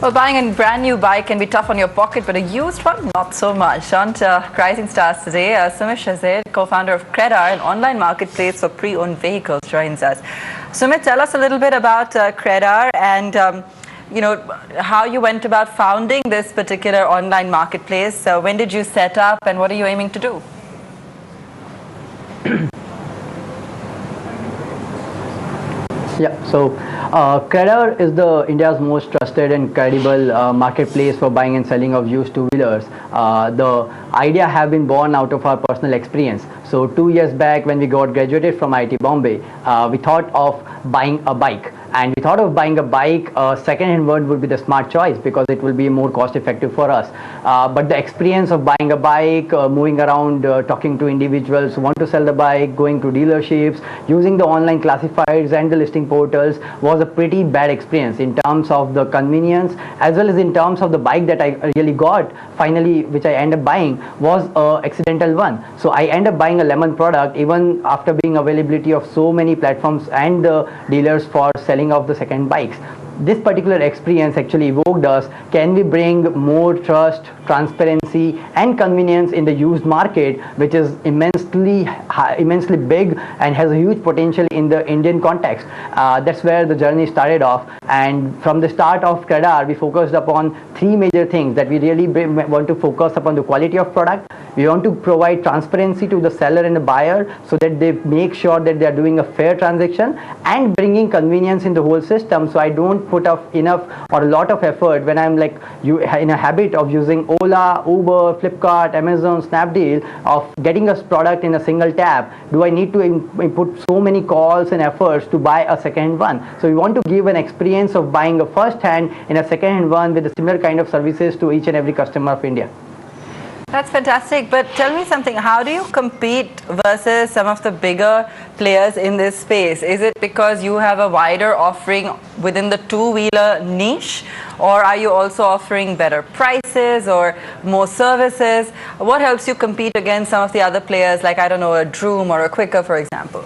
Well, buying a brand new bike can be tough on your pocket, but a used one, not so much. On to Rising Stars today, Sumit Chhazed, co-founder of CredR, an online marketplace for pre-owned vehicles, joins us. Sumit, tell us a little bit about CredR and how you went about founding this particular online marketplace. When did you set up, and what are you aiming to do? Yeah, so CredR is the India's most trusted and credible marketplace for buying and selling of used two-wheelers. The idea have been born out of our personal experience. So 2 years back, when we got graduated from IIT Bombay, we thought of buying a bike. And we thought of buying a bike, a second-hand one would be the smart choice because it will be more cost-effective for us. But the experience of buying a bike, moving around, talking to individuals who want to sell the bike, going to dealerships, using the online classifieds and the listing portals was a pretty bad experience in terms of the convenience as well as in terms of the bike that I really got finally, which I ended up buying, was an accidental one. So I ended up buying a lemon product even after being availability of so many platforms and the dealers for selling of the second bikes. This particular experience actually evoked us, can we bring more trust, transparency and convenience in the used market, which is immensely big and has a huge potential in the Indian context. That's where the journey started off, and from the start of CredR we focused upon three major things that we really want to focus upon: the quality of product, we want to provide transparency to the seller and the buyer so that they make sure that they are doing a fair transaction, and bringing convenience in the whole system. So I don't put up enough or a lot of effort when I'm like in a habit of using Ola, Uber, Flipkart, Amazon, Snapdeal, of getting a product in a single tap. Do I need to input so many calls and efforts to buy a second one? So we want to give an experience of buying a first hand in a second hand one with a similar kind of services to each and every customer of India. That's fantastic, but tell me something, how do you compete versus some of the bigger players in this space? Is it because you have a wider offering within the two-wheeler niche, or are you also offering better prices or more services? What helps you compete against some of the other players like, I don't know, a Droom or a Quicker, for example?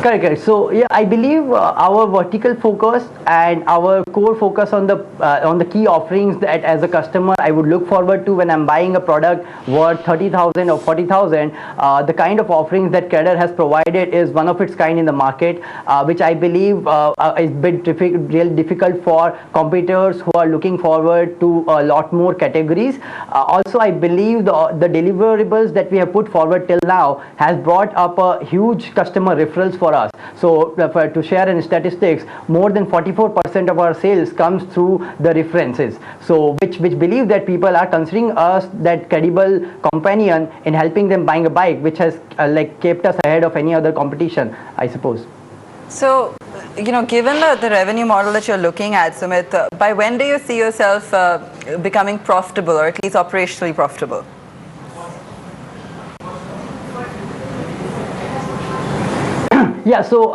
Correct. So yeah, I believe our vertical focus and our core focus on the key offerings that as a customer I would look forward to when I'm buying a product worth 30,000 or 40,000. The kind of offerings that CredR has provided is one of its kind in the market, which I believe is a bit really difficult for competitors who are looking forward to a lot more categories. Also, I believe the deliverables that we have put forward till now has brought up a huge customer referrals for us. So to share in statistics, more than 44% of our sales comes through the references. So which believe that people are considering us that credible companion in helping them buying a bike, which has kept us ahead of any other competition, I suppose. So, given the revenue model that you're looking at, Sumit, by when do you see yourself becoming profitable, or at least operationally profitable? Yeah, so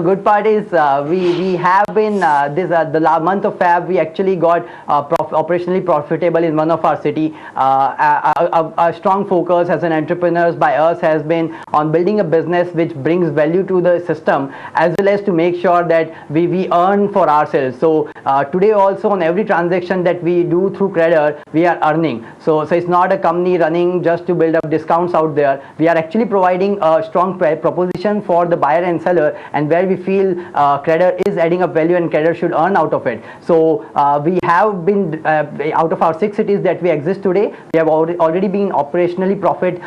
good part is we have been the month of Feb we actually got operationally profitable in one of our city. A strong focus as an entrepreneurs by us has been on building a business which brings value to the system, as well as to make sure that we earn for ourselves. So today also on every transaction that we do through CredR, we are earning. So it's not a company running just to build up discounts out there. We are actually providing a strong proposition for the buyer and seller, and where we feel CredR is adding up value and CredR should earn out of it. So we have been out of our 6 cities that we exist today, we have already been operationally profit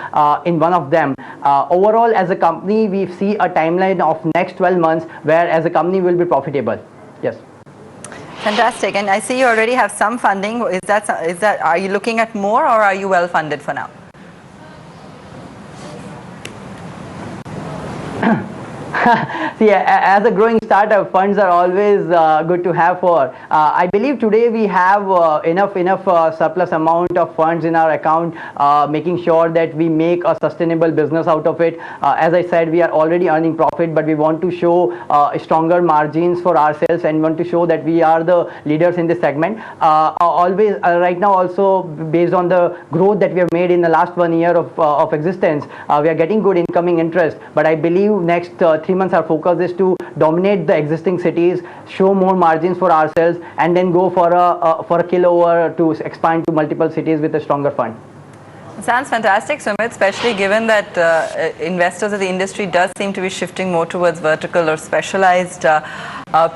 in one of them. Overall, as a company, we see a timeline of next 12 months where as a company will be profitable. Yes. Fantastic. And I see you already have some funding. Are you looking at more, or are you well funded for now? See, as a growing startup, funds are always good to have for. I believe today we have enough surplus amount of funds in our account, making sure that we make a sustainable business out of it. As I said, we are already earning profit, but we want to show stronger margins for ourselves and want to show that we are the leaders in this segment. Always right now also, based on the growth that we have made in the last 1 year of existence, we are getting good incoming interest, but I believe next 3 months, our focus is to dominate the existing cities, show more margins for ourselves, and then go for a kill over to expand to multiple cities with a stronger fund. Sounds fantastic, Sumit, especially given that investors of the industry does seem to be shifting more towards vertical or specialized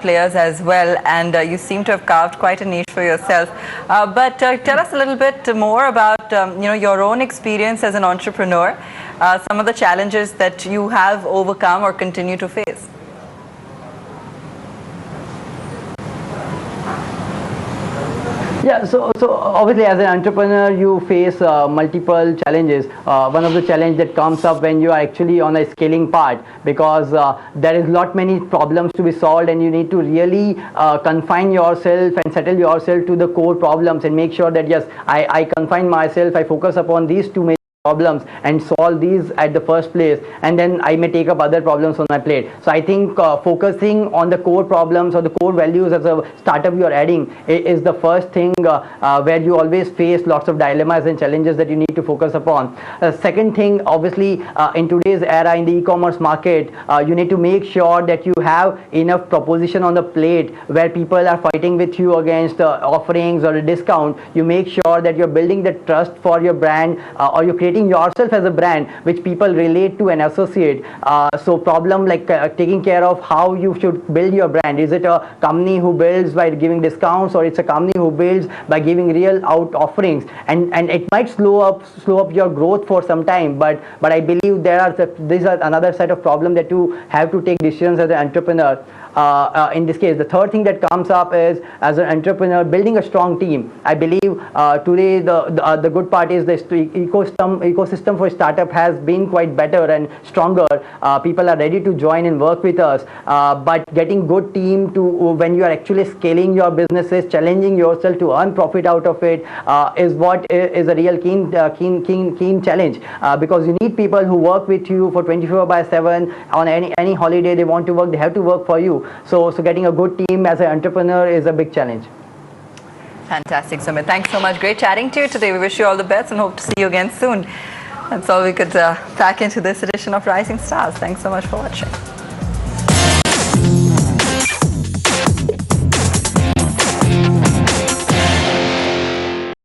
players as well, and you seem to have carved quite a niche for yourself. But tell us a little bit more about your own experience as an entrepreneur, some of the challenges that you have overcome or continue to face. Yeah, so obviously as an entrepreneur you face multiple challenges. One of the challenge that comes up when you are actually on a scaling part, because there is lot many problems to be solved, and you need to really confine yourself and settle yourself to the core problems and make sure that yes, I confine myself, I focus upon these two major problems and solve these at the first place, and then I may take up other problems on my plate. So I think focusing on the core problems or the core values as a startup you are adding is the first thing where you always face lots of dilemmas and challenges that you need to focus upon. Second thing, obviously in today's era in the e-commerce market, you need to make sure that you have enough proposition on the plate where people are fighting with you against offerings or a discount. You make sure that you're building the trust for your brand, or you're creating yourself as a brand which people relate to and associate. So problem like taking care of how you should build your brand. Is it a company who builds by giving discounts, or it's a company who builds by giving real out offerings? And it might slow up your growth for some time, but I believe these are another set of problem that you have to take decisions as an entrepreneur. In this case, the third thing that comes up is, as an entrepreneur, building a strong team. I believe today the good part is the ecosystem for startup has been quite better and stronger. People are ready to join and work with us, but getting good team to when you are actually scaling your businesses, challenging yourself to earn profit out of it, is what is a real keen challenge, because you need people who work with you for 24/7 on any holiday they want to work, they have to work for you. So getting a good team as an entrepreneur is a big challenge. Fantastic, Sumit. Thanks so much. Great chatting to you today. We wish you all the best and hope to see you again soon. That's all we could pack into this edition of Rising Stars. Thanks so much for watching.